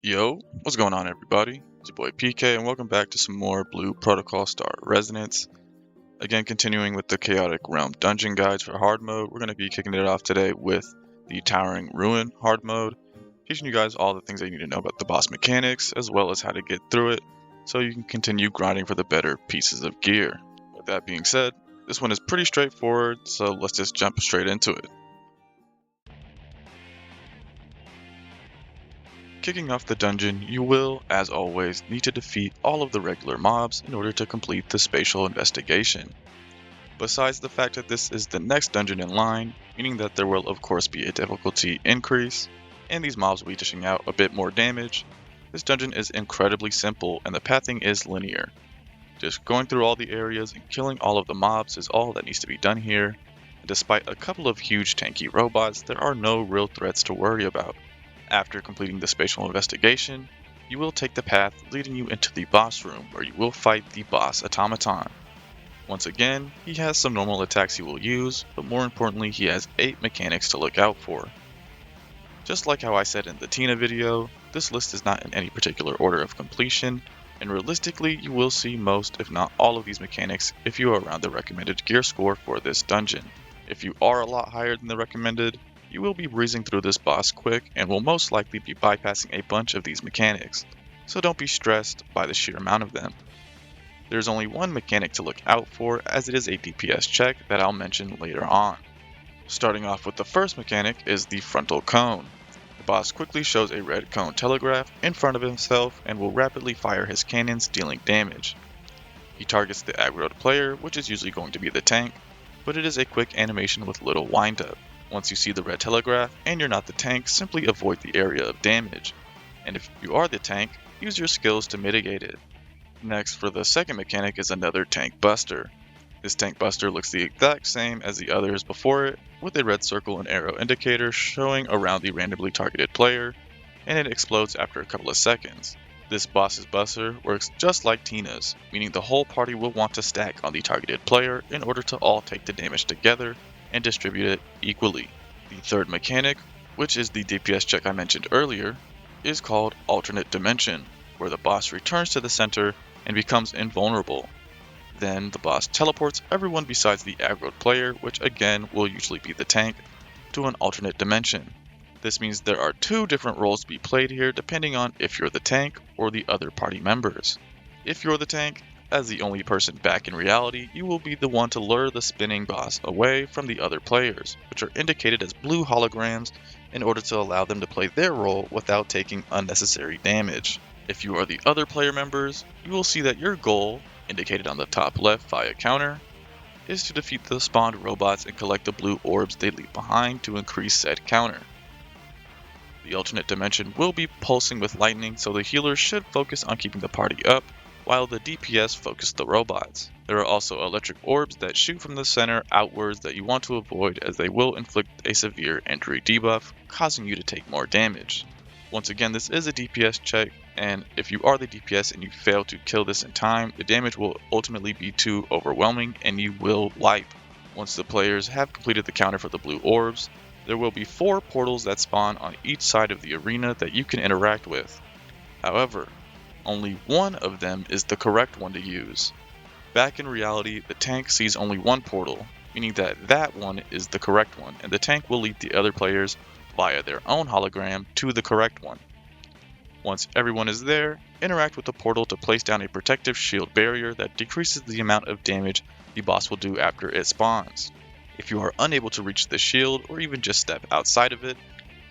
Yo, what's going on, everybody? It's your boy PK, and welcome back to some more Blue Protocol Star Resonance. Again, continuing with the Chaotic Realm Dungeon Guides for hard mode, we're going to be kicking it off today with the Towering Ruin hard mode, teaching you guys all the things that you need to know about the boss mechanics, as well as how to get through it, so you can continue grinding for the better pieces of gear. With that being said, this one is pretty straightforward, so let's just jump straight into it. Kicking off the dungeon, you will, as always, need to defeat all of the regular mobs in order to complete the spatial investigation. Besides the fact that this is the next dungeon in line, meaning that there will of course be a difficulty increase, and these mobs will be dishing out a bit more damage, this dungeon is incredibly simple and the pathing is linear. Just going through all the areas and killing all of the mobs is all that needs to be done here, and despite a couple of huge tanky robots, there are no real threats to worry about. After completing the spatial investigation, you will take the path leading you into the boss room where you will fight the boss Automaton. Once again, he has some normal attacks he will use, but more importantly he has 8 mechanics to look out for. Just like how I said in the Tina video, this list is not in any particular order of completion, and realistically you will see most if not all of these mechanics if you are around the recommended gear score for this dungeon. If you are a lot higher than the recommended, you will be breezing through this boss quick and will most likely be bypassing a bunch of these mechanics, so don't be stressed by the sheer amount of them. There's only one mechanic to look out for, as it is a DPS check that I'll mention later on. Starting off with the first mechanic is the frontal cone. The boss quickly shows a red cone telegraph in front of himself and will rapidly fire his cannons, dealing damage. He targets the aggroed player, which is usually going to be the tank, but it is a quick animation with little windup. Once you see the red telegraph and you're not the tank, simply avoid the area of damage. And if you are the tank, use your skills to mitigate it. Next, for the second mechanic is another tank buster. This tank buster looks the exact same as the others before it, with a red circle and arrow indicator showing around the randomly targeted player, and it explodes after a couple of seconds. This boss's buster works just like Tina's, meaning the whole party will want to stack on the targeted player in order to all take the damage together and distribute it equally. The third mechanic, which is the DPS check I mentioned earlier, is called Alternate Dimension, where the boss returns to the center and becomes invulnerable. Then the boss teleports everyone besides the aggroed player, which again will usually be the tank, to an alternate dimension. This means there are 2 different roles to be played here depending on if you're the tank or the other party members. If you're the tank, as the only person back in reality, you will be the one to lure the spinning boss away from the other players, which are indicated as blue holograms in order to allow them to play their role without taking unnecessary damage. If you are the other player members, you will see that your goal, indicated on the top left via counter, is to defeat the spawned robots and collect the blue orbs they leave behind to increase said counter. The alternate dimension will be pulsing with lightning, so the healers should focus on keeping the party up, while the DPS focus the robots. There are also electric orbs that shoot from the center outwards that you want to avoid, as they will inflict a severe injury debuff, causing you to take more damage. Once again, this is a DPS check, and if you are the DPS and you fail to kill this in time, the damage will ultimately be too overwhelming and you will wipe. Once the players have completed the counter for the blue orbs, there will be 4 portals that spawn on each side of the arena that you can interact with. However, only one of them is the correct one to use. Back in reality, the tank sees only one portal, meaning that one is the correct one, and the tank will lead the other players via their own hologram to the correct one. Once everyone is there, interact with the portal to place down a protective shield barrier that decreases the amount of damage the boss will do after it spawns. If you are unable to reach the shield or even just step outside of it,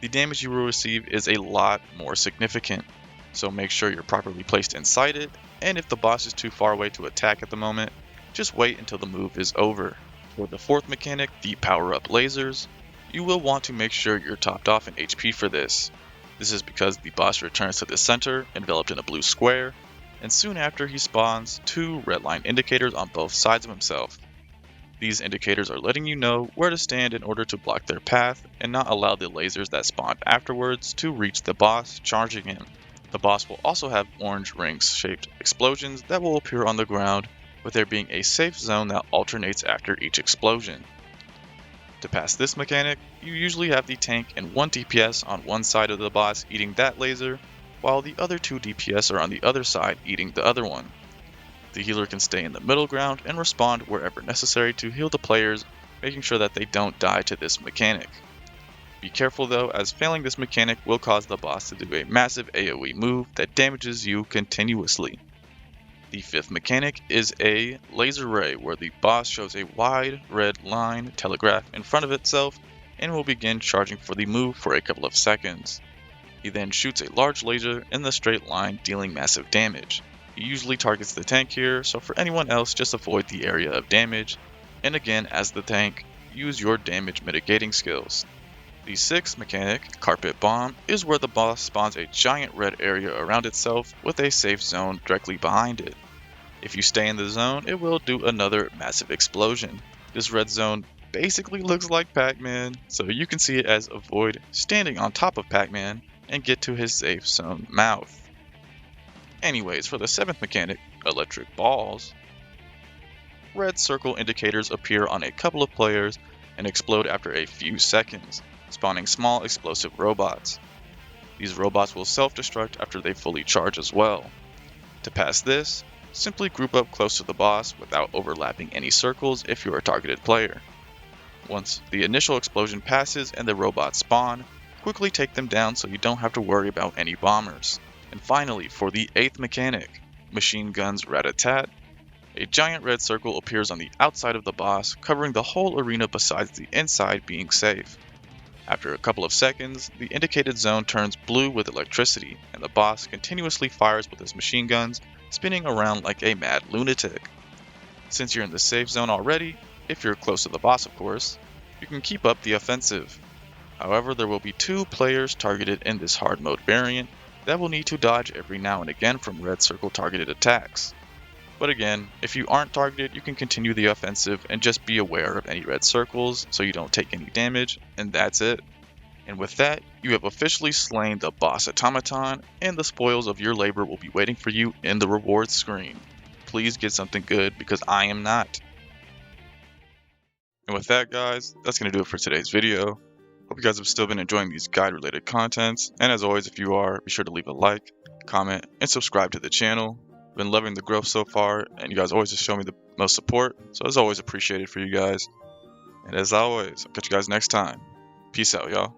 the damage you will receive is a lot more significant. So make sure you're properly placed inside it, and if the boss is too far away to attack at the moment, just wait until the move is over. For the fourth mechanic, the power-up lasers, you will want to make sure you're topped off in HP for this. This is because the boss returns to the center, enveloped in a blue square, and soon after he spawns 2 red line indicators on both sides of himself. These indicators are letting you know where to stand in order to block their path and not allow the lasers that spawn afterwards to reach the boss, charging him. The boss will also have orange rings-shaped explosions that will appear on the ground, with there being a safe zone that alternates after each explosion. To pass this mechanic, you usually have the tank and 1 DPS on one side of the boss eating that laser, while the other 2 DPS are on the other side eating the other one. The healer can stay in the middle ground and respond wherever necessary to heal the players, making sure that they don't die to this mechanic. Be careful though, as failing this mechanic will cause the boss to do a massive AoE move that damages you continuously. The 5th mechanic is a laser ray, where the boss shows a wide red line telegraph in front of itself and will begin charging for the move for a couple of seconds. He then shoots a large laser in the straight line, dealing massive damage. He usually targets the tank here, so for anyone else just avoid the area of damage, and again as the tank, use your damage mitigating skills. The 6th mechanic, Carpet Bomb, is where the boss spawns a giant red area around itself with a safe zone directly behind it. If you stay in the zone, it will do another massive explosion. This red zone basically looks like Pac-Man, so you can see it as avoid standing on top of Pac-Man and get to his safe zone mouth. Anyways, for the 7th mechanic, Electric Balls, red circle indicators appear on a couple of players and explode after a few seconds, spawning small explosive robots. These robots will self-destruct after they fully charge as well. To pass this, simply group up close to the boss without overlapping any circles if you're a targeted player. Once the initial explosion passes and the robots spawn, quickly take them down so you don't have to worry about any bombers. And finally, for the 8th mechanic, Machine Guns Rat-a-tat, a giant red circle appears on the outside of the boss, covering the whole arena besides the inside being safe. After a couple of seconds, the indicated zone turns blue with electricity, and the boss continuously fires with his machine guns, spinning around like a mad lunatic. Since you're in the safe zone already, if you're close to the boss of course, you can keep up the offensive. However, there will be 2 players targeted in this hard mode variant that will need to dodge every now and again from red circle targeted attacks. But again, if you aren't targeted, you can continue the offensive and just be aware of any red circles so you don't take any damage, and that's it. And with that, you have officially slain the boss Automaton, and the spoils of your labor will be waiting for you in the rewards screen. Please get something good, because I am not. And with that guys, that's going to do it for today's video. Hope you guys have still been enjoying these guide related contents, and as always, if you are, be sure to leave a like, comment, and subscribe to the channel. I've been loving the growth so far, and you guys always just show me the most support, so it's always appreciated for you guys. And as always, I'll catch you guys next time. Peace out, y'all.